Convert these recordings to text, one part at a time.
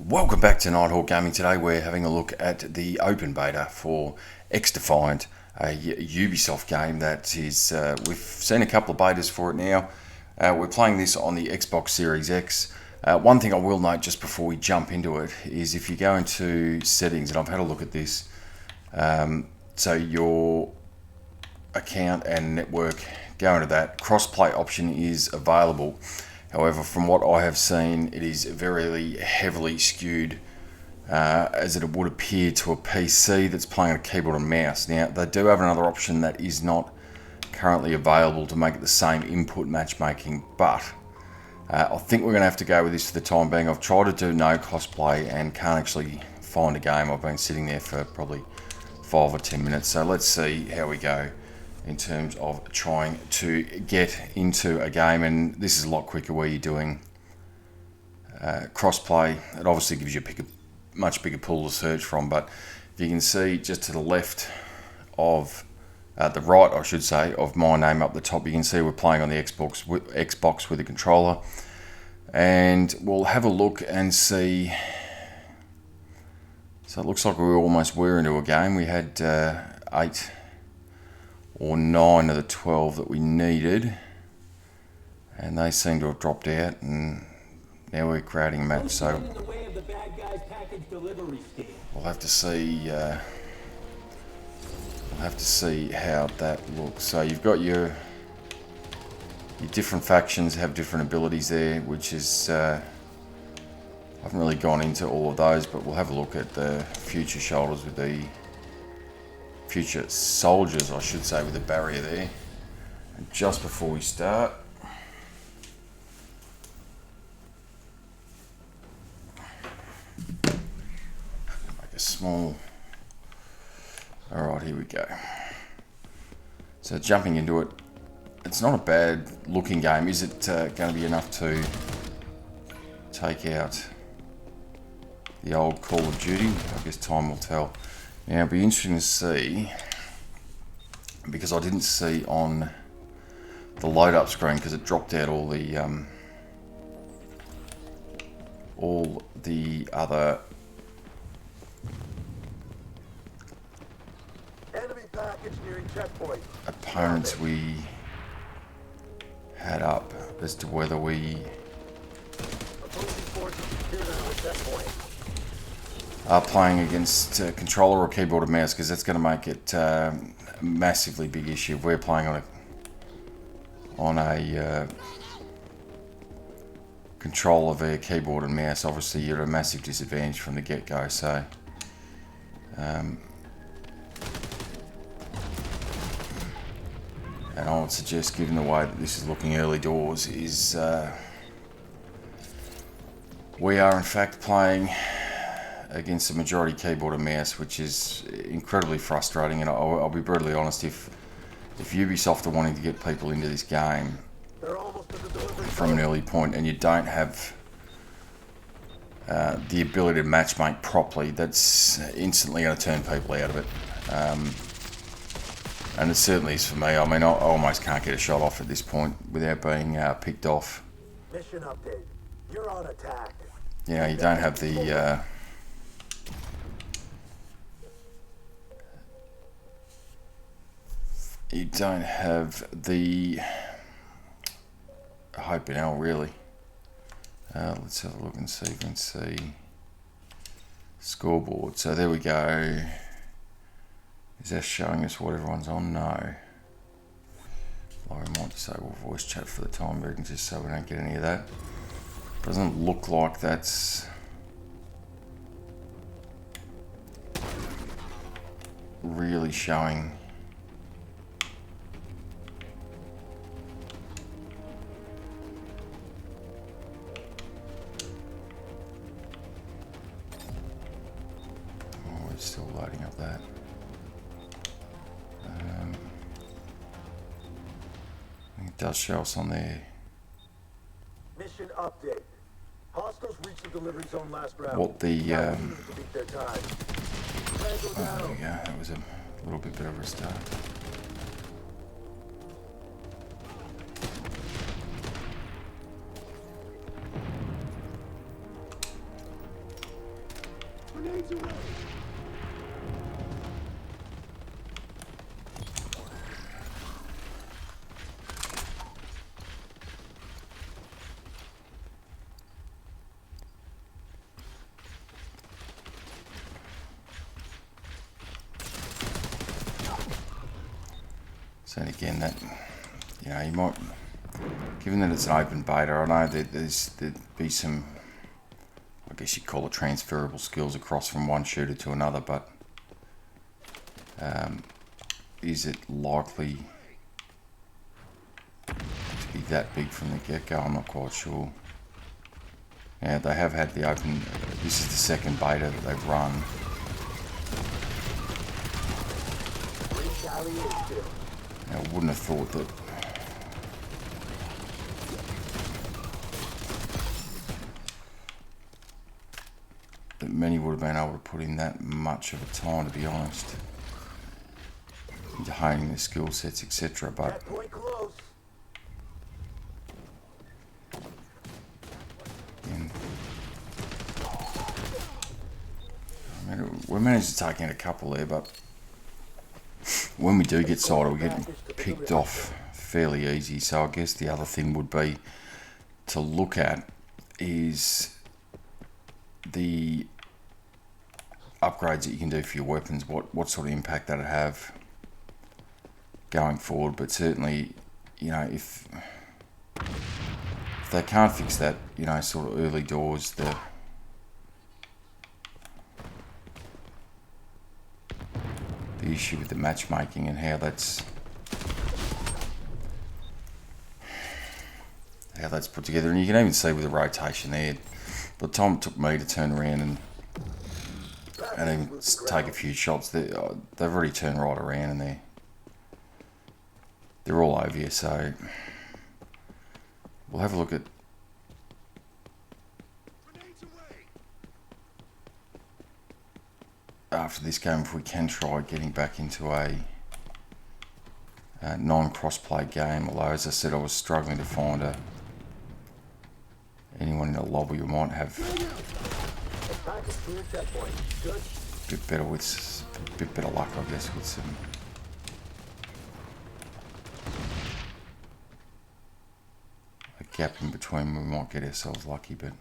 Welcome back to Nighthawk Gaming. Today we're having a look at the open beta for XDefiant, a Ubisoft game that is, we've seen a couple of betas for it now. We're playing this on the Xbox Series X. One thing I will note just before we jump into it is if you go into settings, and I've had a look at this, so your account and network, go into that, crossplay option is available. However, from what I have seen, it is very heavily skewed as it would appear to a PC that's playing a keyboard and mouse. Now, they do have another option that is not currently available to make it the same input matchmaking, but I think we're going to have to go with this for the time being. I've tried to do no crossplay and can't actually find a game. I've been sitting there for probably 5 or 10 minutes, so let's see how we go in terms of trying to get into a game. And this is a lot quicker where you're doing crossplay. It obviously gives you a much bigger pool to search from, but you can see just to the left of the right, I should say, of my name up the top, you can see we're playing on the Xbox with a controller, and we'll have a look and see. So it looks like we almost were into a game. We had 8 or 9 of the 12 that we needed, and they seem to have dropped out, and now we're creating a match. So we'll have to see. We'll have to see how that looks. So you've got your different factions have different abilities there, which is I haven't really gone into all of those, but we'll have a look at the future shoulders with the future soldiers, I should say, with the barrier there. And just before we start, make a small. Alright, here we go. So jumping into it, it's not a bad looking game. Is it going to be enough to take out the old Call of Duty? I guess time will tell. Now, it'll be interesting to see, because I didn't see on the load up screen because it dropped out all the other enemy package nearing checkpoint opponents we had up as to whether we are playing against a controller or keyboard and mouse, because that's going to make it a massively big issue. If we're playing on a controller via keyboard and mouse, obviously you're at a massive disadvantage from the get-go. So and I would suggest, given the way that this is looking early doors, is we are in fact playing against the majority keyboard and mouse, which is incredibly frustrating. And I'll be brutally honest, if Ubisoft are wanting to get people into this game from an early point and you don't have the ability to matchmake properly, that's instantly going to turn people out of it. And it certainly is for me. I mean, I almost can't get a shot off at this point without being picked off. mission update. You're on attack. Yeah, you don't have the you don't have the hope in hell, really. Let's have a look and see if we can see scoreboard. So there we go. Is that showing us what everyone's on? No. Laurie might disable voice chat for the time being, just so we don't get any of that. Doesn't look like that's really showing. Oh, it's still loading up that. It does show us on there. Mission update. Hostiles reached the delivery zone last round. What the To beat their time. oh, there we go. That was a little bit better of a start. So again, that, you know, you might, given that it's an open beta, I know that there'd be some, I guess you'd call it transferable skills across from one shooter to another, but is it likely to be that big from the get-go? I'm not quite sure. Yeah, they have had the open, this is the second beta that they've run. I wouldn't have thought that many would have been able to put in that much of a time, to be honest, into honing their skill sets, etc. But again, I mean, we managed to take in a couple there, but when we do get sighted, we get picked off fairly easy. So I guess the other thing would be to look at is the upgrades that you can do for your weapons, what sort of impact that'd have going forward. But certainly, you know, if they can't fix that, you know, sort of early doors, the issue with the matchmaking and how that's put together, and you can even see with the rotation there, by the time it took me to turn around and even take a few shots, they've already turned right around and they're all over you. So we'll have a look at after this game if we can try getting back into a non-cross-play game, although as I said I was struggling to find anyone in the lobby who might have a bit better luck, I guess, with some a gap in between. We might get ourselves lucky, but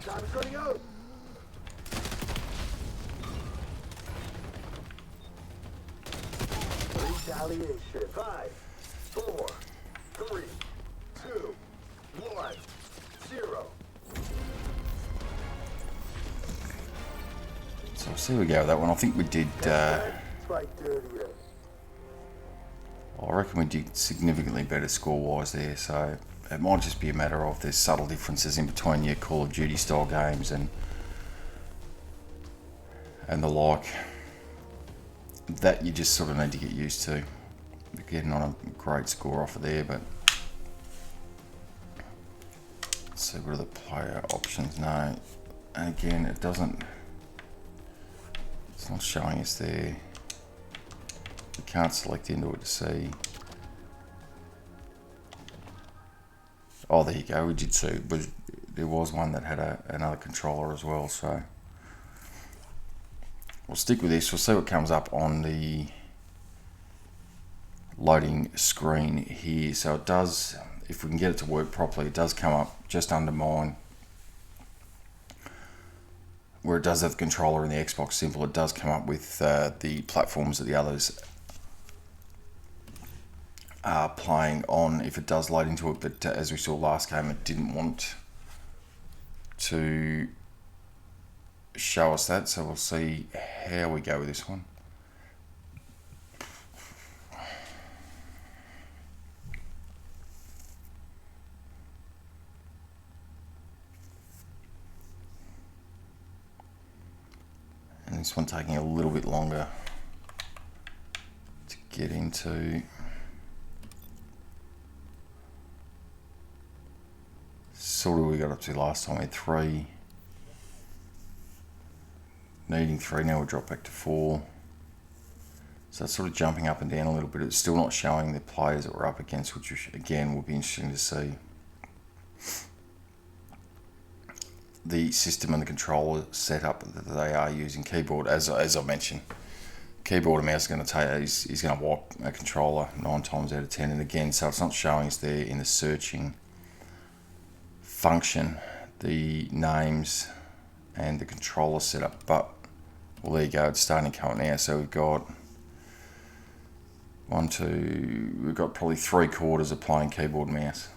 Time's running out. Retaliation. 5, 4, 3, 2, 1, 0. so we'll see how we go with that one. I think we did. I reckon we did significantly better score-wise there. So it might just be a matter of there's subtle differences in between your Call of Duty style games and the like that you just sort of need to get used to. We're getting on a great score off of there, but let's see, what are the player options? No, and again, it's not showing us there. We can't select into it to see. Oh, there you go. We did see, but there was one that had another controller as well. So we'll stick with this. We'll see what comes up on the loading screen here. So it does, if we can get it to work properly, it does come up just under mine, where it does have the controller and the Xbox symbol. It does come up with the platforms that the others are playing on if it does load into it, but as we saw last game, it didn't want to show us that, so we'll see how we go with this one. And this one taking a little bit longer to get into sort of we got up to last time. We had 3, needing 3. Now we drop back to 4. So it's sort of jumping up and down a little bit. It's still not showing the players that we're up against, which again will be interesting to see. The system and the controller setup that they are using. Keyboard, as I mentioned, keyboard and mouse is going to take is going to wipe a controller 9 times out of 10. And again, so it's not showing us there in the searching function the names and the controller setup. But well, there you go. It's starting to come out now. So we've got 1, 2. We've got probably 3/4 of playing keyboard and mouse,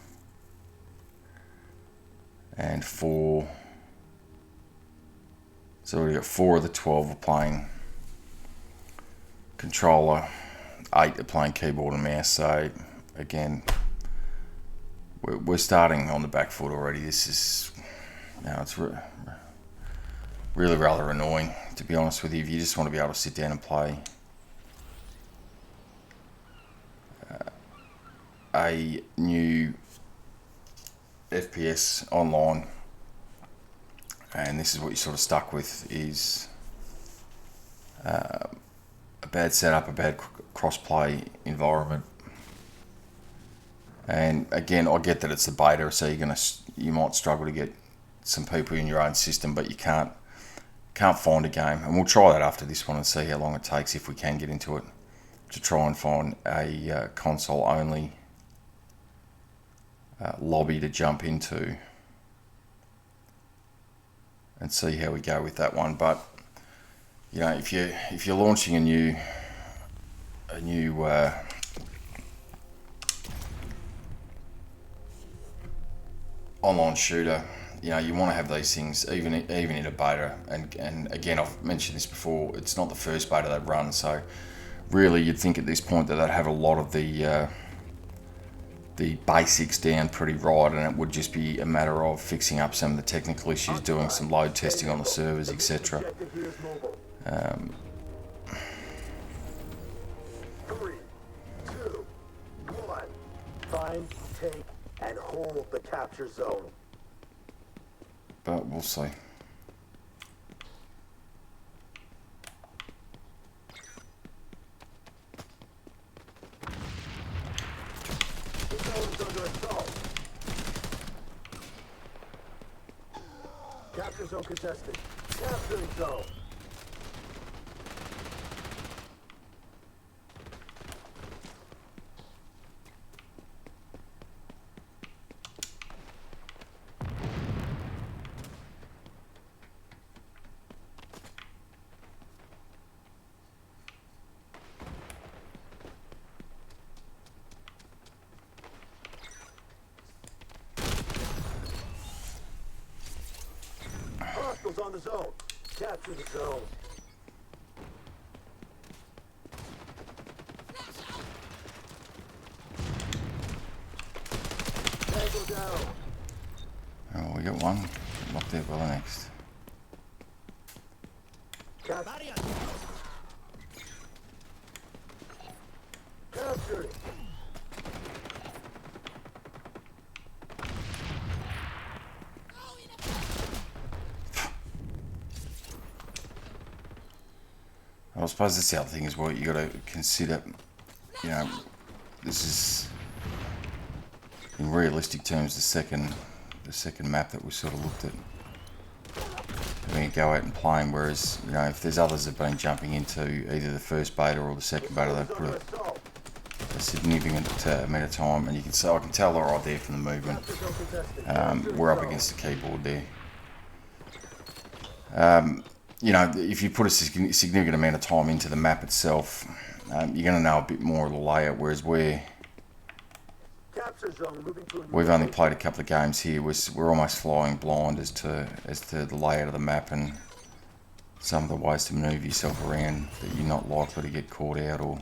and 4. So we've got 4 of the 12 are playing controller, 8 are playing keyboard and mouse. So again, we're starting on the back foot already. This is, it's really rather annoying, to be honest with you. If you just want to be able to sit down and play a new FPS online, and this is what you're sort of stuck with, is a bad setup, a bad cross-play environment. And again, I get that it's the beta, so you might struggle to get some people in your own system, but you can't find a game. And we'll try that after this one and see how long it takes, if we can get into it, to try and find a console-only lobby to jump into and see how we go with that one. But if you're launching a new online shooter, you want to have these things even in a beta. And again, I've mentioned this before, it's not the first beta they've run, so really you'd think at this point that they'd have a lot of the basics down pretty right, and it would just be a matter of fixing up some of the technical issues, doing some load testing on the servers, etc. 3, 2, 1. Find, take, and hold the capture zone. But we'll see. The zone is under assault. Capture zone contested. Capturing zone. Hostiles on the zone. Capture the zone. Tango down. Oh, we got one. Locked out by the next. Capturing. I suppose that's the other thing as well. You got to consider, this is in realistic terms the second map that we sort of looked at. We're going to go out and playing, whereas if there's others that have been jumping into either the first beta or the second beta, they've put a significant amount of time, and I can tell they're right there from the movement. We're up against the keyboard there. If you put a significant amount of time into the map itself, you're going to know a bit more of the layout, whereas we've only played a couple of games here. We're almost flying blind as to the layout of the map and some of the ways to move yourself around that you're not likely to get caught out, or,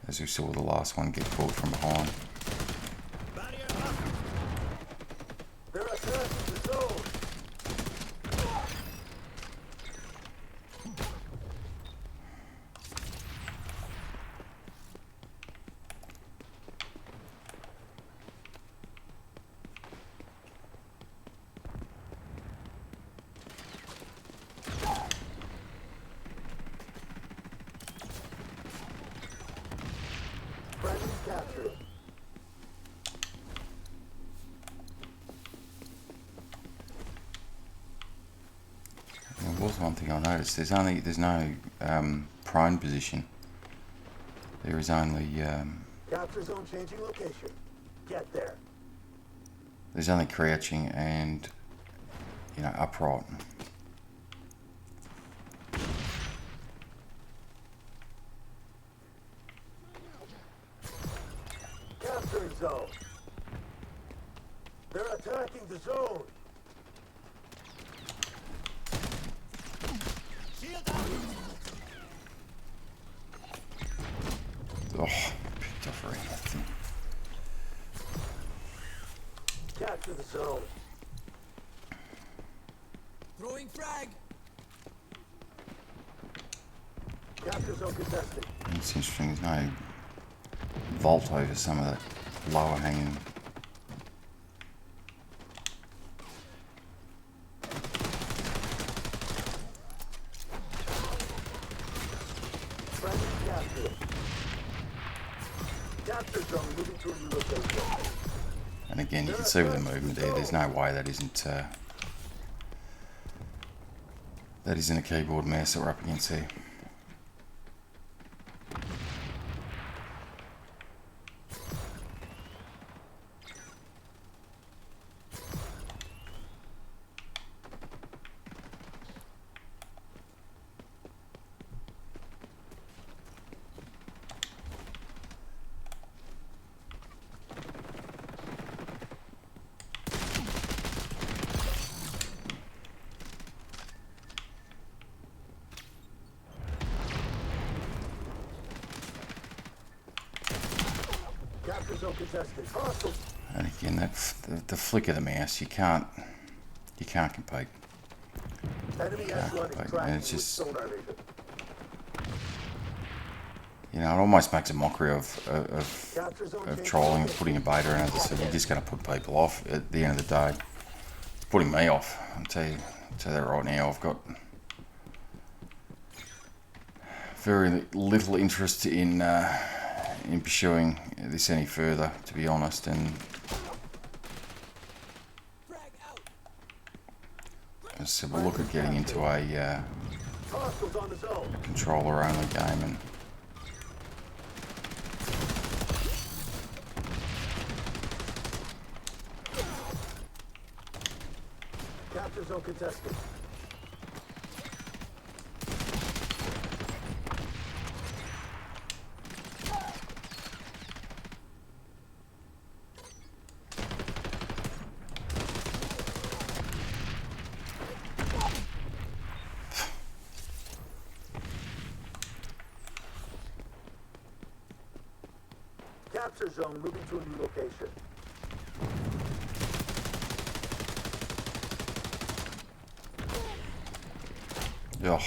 as we saw the last one, get caught from behind. That's one thing I noticed. There's no prone position. There is only Capture zone changing location. Get there. there's only crouching and upright. Capturing zone. They're attacking the zone. Oh, picked off already. That thing. Capture the zone. Throwing frag. Capture zone contested. It's interesting. There's no vault over some of that lower hanging. Friendly capture. Capture zone moving to a new location. And again, you can see with the movement there, there's no way that isn't a keyboard mouse that we're up against here. Capture zone contested. Hostile. And again, the flick of the mouse, you can't compete. Enemy Echelon is And tracking it's with just, sonar vision. it almost makes a mockery of Capture zone changing trolling and location. putting a beta in. As I said, you're just going to put people off at the end of the day. It's putting me off. I'll tell you that right now. I've got very little interest in pursuing this any further, to be honest. And Frag out. so we'll look at getting into a Hostiles on the zone. controller-only game and. Capture zone contested. Capture zone moving to a new location. Ugh.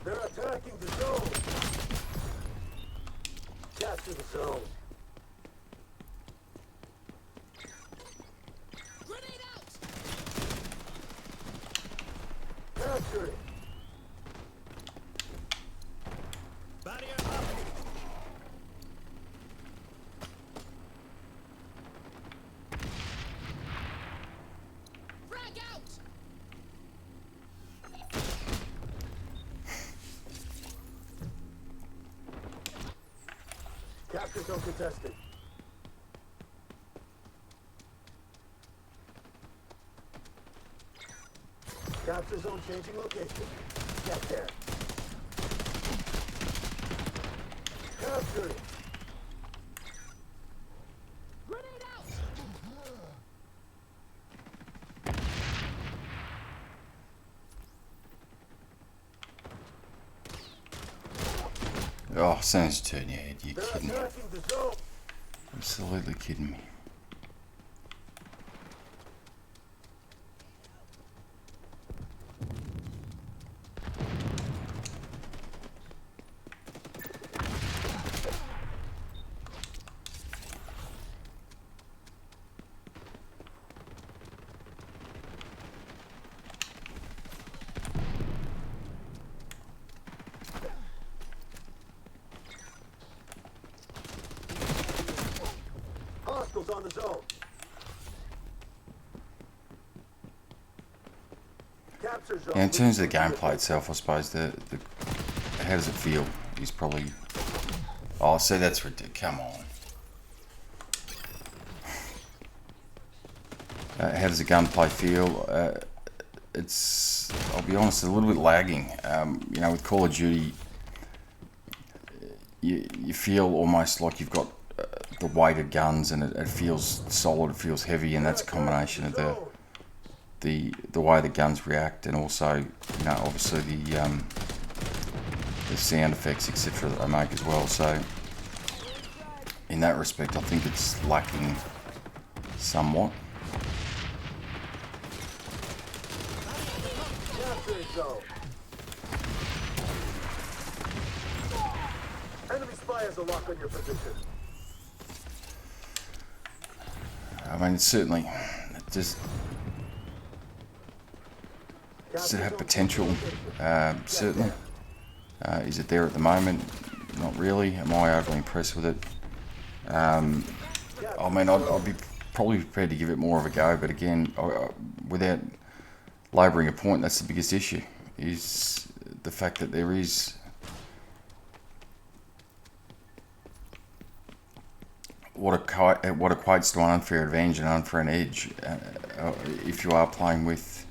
They're attacking the zone. Capture the zone. Grenade out. Capture it. Barrier up. Frag out. Capture zone contested. Capture zone changing location. Get there. Capture it. Grenade out. Oh, as soon as you turn your head, you're They're kidding me. attacking the zone. Absolutely kidding me. Hostiles on the zone. Capture zone. Yeah, in terms of the gameplay itself, I suppose how does it feel? Is probably. Oh, see, that's ridiculous. Come on. How does the gunplay feel? It's, I'll be honest, a little bit lagging. You know, with Call of Duty, you feel almost like you've got the weight of guns, and it feels solid, it feels heavy, and that's a combination of the way the guns react, and also, you know, obviously the sound effects, etc., that they make as well. So, in that respect, I think it's lacking somewhat. Zone. Enemy spy has a lock on your position. I mean, it's certainly, does it have potential? Certainly. Is it there at the moment? Not really. Am I overly impressed with it? I mean, I'd be probably prepared to give it more of a go, but again, without labouring a point, that's the biggest issue, is the fact that there is what equates to an unfair advantage and unfair edge if you are playing with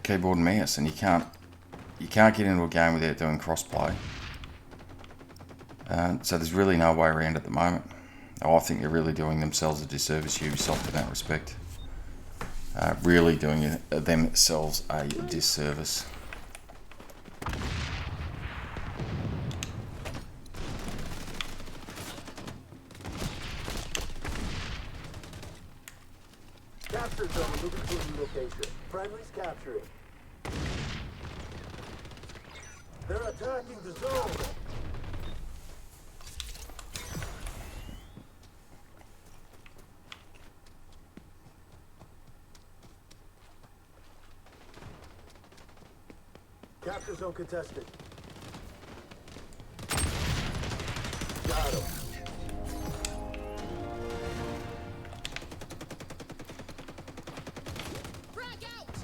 keyboard and mouse, and you can't get into a game without doing crossplay. So there's really no way around at the moment. I think they're really doing themselves a disservice, Ubisoft, in that respect. Really doing themselves a disservice. Capture zone moving to a new location. Friendly's capturing. They're attacking the zone. Capture zone contested. Got him. Frag out!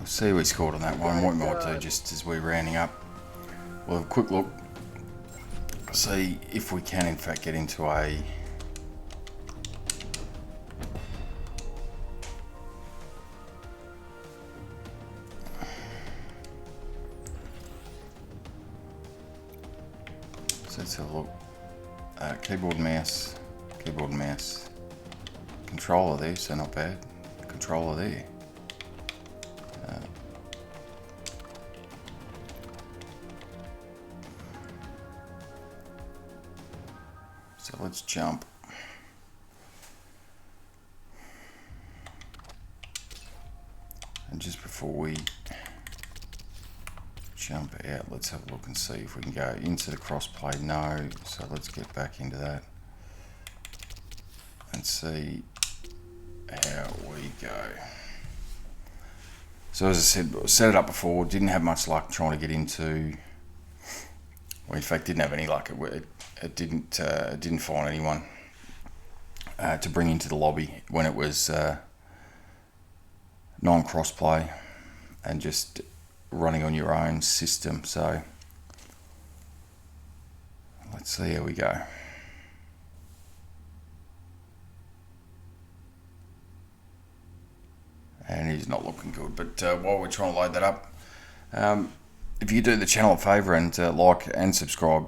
See we scored on that one. What we might do, just as we're rounding up, we'll have a quick look, see if we can in fact get into a so let's have a look. Keyboard and mouse, controller there, so not bad. Controller there. So let's jump. And just before we jump out, let's have a look and see if we can go into the crossplay. No, so let's get back into that and see how we go. So as I said, set it up before, didn't have much luck trying to get into, well, in fact didn't have any luck. It didn't find anyone to bring into the lobby when it was non-crossplay and just running on your own system. So let's see how we go. And he's not looking good, but while we're trying to load that up, if you do the channel a favour and like and subscribe,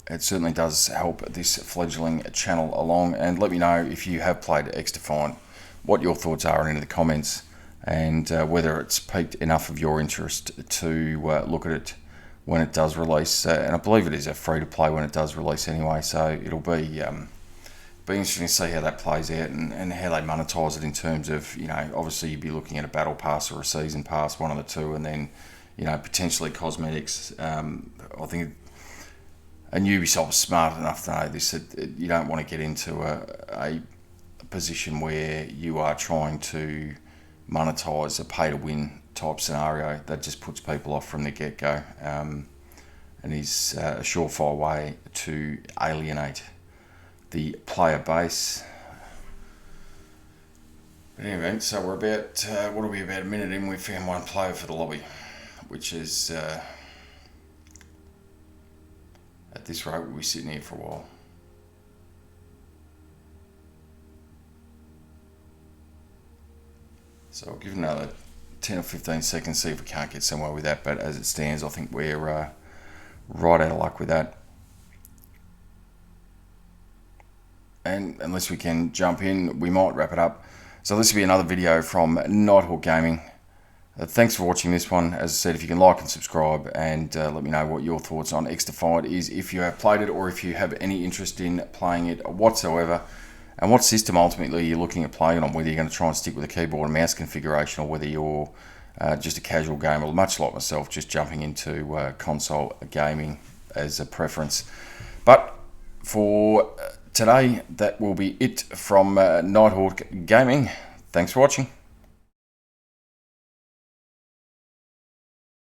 it certainly does help this fledgling channel along. And let me know if you have played XDefiant, what your thoughts are into the comments, and whether it's piqued enough of your interest to look at it when it does release. And I believe it is a free to play when it does release anyway, so it'll be be interesting to see how that plays out and how they monetize it in terms of, you know, obviously you'd be looking at a battle pass or a season pass, one of the two, and then, you know, potentially cosmetics. I think, and Ubisoft's smart enough to know this, that you don't want to get into a position where you are trying to monetize a pay-to-win type scenario. That just puts people off from the get-go, and is a surefire way to alienate the player base. But anyway, so we're about, what are we, about a minute in, we found one player for the lobby, which is, at this rate, we'll be sitting here for a while. So I'll give it another 10 or 15 seconds, see if we can't get somewhere with that, but as it stands, I think we're right out of luck with that. And unless we can jump in, we might wrap it up. So this will be another video from Nighthawk Gaming. Thanks for watching this one. As I said, if you can like and subscribe, and let me know what your thoughts on XDefiant is, if you have played it or if you have any interest in playing it whatsoever, and what system ultimately you're looking at playing it on, whether you're going to try and stick with a keyboard and mouse configuration, or whether you're just a casual gamer, much like myself, just jumping into console gaming as a preference. But for today, that will be it from Nighthawk Gaming. Thanks for watching.